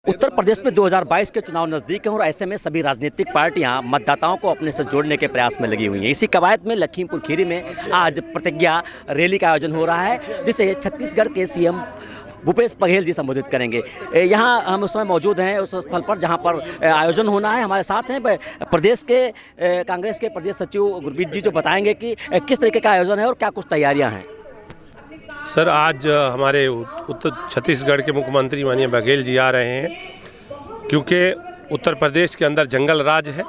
उत्तर प्रदेश में 2022 के चुनाव नज़दीक हैं और ऐसे में सभी राजनीतिक पार्टियां मतदाताओं को अपने से जोड़ने के प्रयास में लगी हुई हैं। इसी कवायद में लखीमपुर खीरी में आज प्रतिज्ञा रैली का आयोजन हो रहा है, जिसे छत्तीसगढ़ के सीएम भूपेश बघेल जी संबोधित करेंगे। यहाँ हम उस समय मौजूद हैं उस स्थल पर जहाँ पर आयोजन होना है। हमारे साथ हैं प्रदेश के कांग्रेस के प्रदेश सचिव गुरबीत जी, जो बताएंगे कि किस तरीके का आयोजन है और क्या कुछ तैयारियाँ हैं। सर, आज हमारे उत्तर छत्तीसगढ़ के मुख्यमंत्री माननीय बघेल जी आ रहे हैं, क्योंकि उत्तर प्रदेश के अंदर जंगल राज है।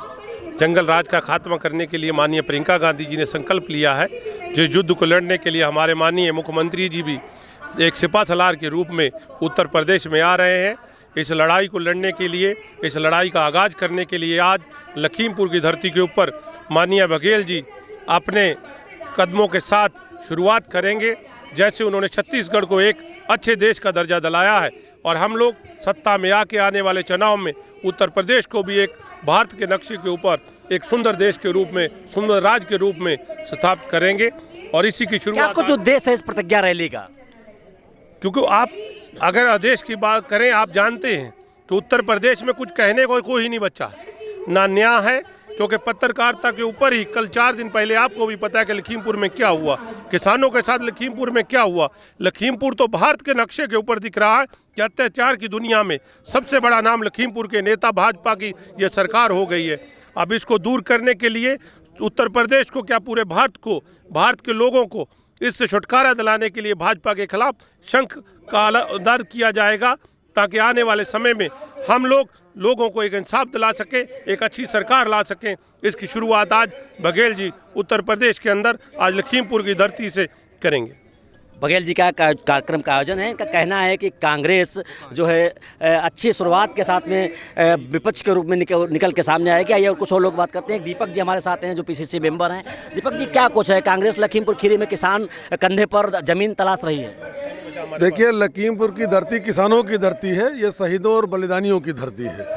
जंगल राज का खात्मा करने के लिए माननीय प्रियंका गांधी जी ने संकल्प लिया है। जो युद्ध को लड़ने के लिए हमारे माननीय मुख्यमंत्री जी भी एक सिपा सलार के रूप में उत्तर प्रदेश में आ रहे हैं। इस लड़ाई को लड़ने के लिए, इस लड़ाई का आगाज़ करने के लिए आज लखीमपुर की धरती के ऊपर माननीय बघेल जी अपने कदमों के साथ शुरुआत करेंगे। जैसे उन्होंने छत्तीसगढ़ को एक अच्छे देश का दर्जा दिलाया है और हम लोग सत्ता में आके आने वाले चुनाव में उत्तर प्रदेश को भी एक भारत के नक्शे के ऊपर एक सुंदर देश के रूप में, सुंदर राज्य के रूप में स्थापित करेंगे। और इसी की शुरुआत कुछ उद्देश्य है इस प्रतिज्ञा रैली का? क्योंकि आप अगर आदेश की बात करें, आप जानते हैं कि उत्तर प्रदेश में कुछ कहने को कोई नहीं बचा, ना न्याय है। क्योंकि पत्रकारिता के ऊपर ही कल 4 दिन पहले आपको भी पता है कि लखीमपुर में क्या हुआ, किसानों के साथ लखीमपुर में क्या हुआ। लखीमपुर तो भारत के नक्शे के ऊपर दिख रहा है कि अत्याचार की दुनिया में सबसे बड़ा नाम लखीमपुर के नेता भाजपा की ये सरकार हो गई है। अब इसको दूर करने के लिए उत्तर प्रदेश को क्या पूरे भारत को, भारत के लोगों को इससे छुटकारा दिलाने के लिए भाजपा के खिलाफ शंख का दर्ज किया जाएगा, ताकि आने वाले समय में हम लोगों को एक इंसाफ दिला सकें, एक अच्छी सरकार ला सकें। इसकी शुरुआत आज बघेल जी उत्तर प्रदेश के अंदर आज लखीमपुर की धरती से करेंगे। बघेल जी का कार्यक्रम का आयोजन है। इनका कहना है कि कांग्रेस जो है अच्छी शुरुआत के साथ में विपक्ष के रूप में निकल के सामने आएगी। आइए और कुछ और लोग बात करते हैं। दीपक जी हमारे साथ हैं, जो पीसीसी मेंबर हैं। दीपक जी, क्या कुछ है? कांग्रेस लखीमपुर खीरी में किसान कंधे पर जमीन तलाश रही है। देखिए, लखीमपुर की धरती किसानों की धरती है, ये शहीदों और बलिदानियों की धरती है।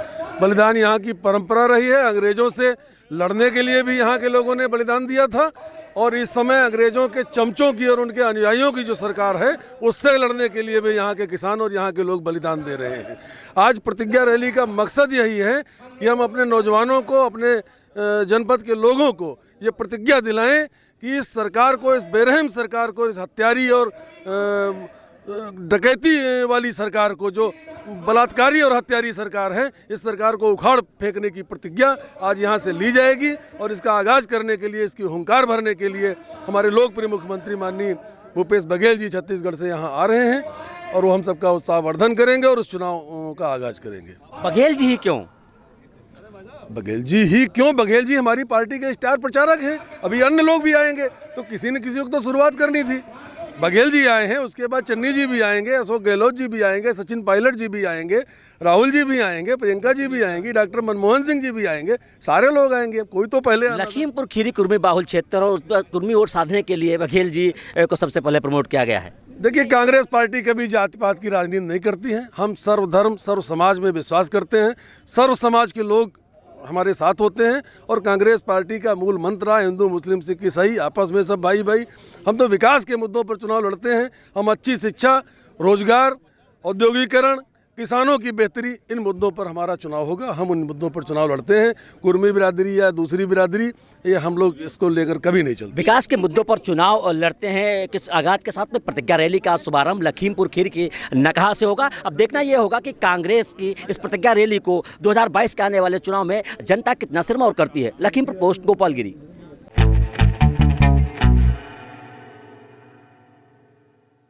बलिदान यहाँ की परंपरा रही है। अंग्रेजों से लड़ने के लिए भी यहाँ के लोगों ने बलिदान दिया था, और इस समय अंग्रेजों के चमचों की और उनके अनुयायियों की जो सरकार है, उससे लड़ने के लिए भी यहाँ के किसान और यहाँ के लोग बलिदान दे रहे हैं। आज प्रतिज्ञा रैली का मकसद यही है कि हम अपने नौजवानों को, अपने जनपद के लोगों को ये प्रतिज्ञा दिलाएं कि इस सरकार को, इस बेरहम सरकार को, इस हत्यारी और डकैती वाली सरकार को, जो बलात्कारी और हत्यारी सरकार है, इस सरकार को उखाड़ फेंकने की प्रतिज्ञा आज यहाँ से ली जाएगी। और इसका आगाज़ करने के लिए, इसकी हुंकार भरने के लिए हमारे लोकप्रिय मुख्यमंत्री माननीय भूपेश बघेल जी छत्तीसगढ़ से यहाँ आ रहे हैं, और वो हम सबका उत्साहवर्धन करेंगे और उस चुनाव का आगाज़ करेंगे। बघेल जी ही क्यों? बघेल जी ही क्यों? बघेल जी हमारी पार्टी के स्टार प्रचारक हैं। अभी अन्य लोग भी आएंगे, तो किसी न किसी को तो शुरुआत करनी थी। बघेल जी आए हैं, उसके बाद चन्नी जी भी आएंगे, अशोक गहलोत जी भी आएंगे, सचिन पायलट जी भी आएंगे, राहुल जी भी आएंगे, प्रियंका जी भी आएंगी, डॉक्टर मनमोहन सिंह जी भी आएंगे, सारे लोग आएंगे। कोई तो पहले लखीमपुर खीरी कुर्मी बाहुल क्षेत्र और कुर्मी वोट साधने के लिए बघेल जी को सबसे पहले प्रमोट किया गया है। देखिए, कांग्रेस पार्टी कभी जाति पात की राजनीति नहीं करती है। हम सर्वधर्म सर्व समाज में विश्वास करते हैं। सर्व समाज के लोग हमारे साथ होते हैं, और कांग्रेस पार्टी का मूल मंत्र है हिंदू मुस्लिम सिख ईसाई आपस में सब भाई भाई। हम तो विकास के मुद्दों पर चुनाव लड़ते हैं। हम अच्छी शिक्षा, रोजगार, औद्योगिकरण, किसानों की बेहतरी, इन मुद्दों पर हमारा चुनाव होगा। हम उन मुद्दों पर चुनाव लड़ते हैं। कुर्मी बिरादरी या दूसरी बिरादरी, ये हम लोग इसको लेकर कभी नहीं चलते। विकास के मुद्दों पर चुनाव लड़ते हैं। किस आगाज के साथ में प्रतिज्ञा रैली का शुभारंभ लखीमपुर खीरी की नकहा से होगा। अब देखना यह होगा कि कांग्रेस की इस प्रतिज्ञा रैली को 2022 के आने वाले चुनाव में जनता कितना सिरमौर करती है। लखीमपुर पोस्ट, गोपालगिरी।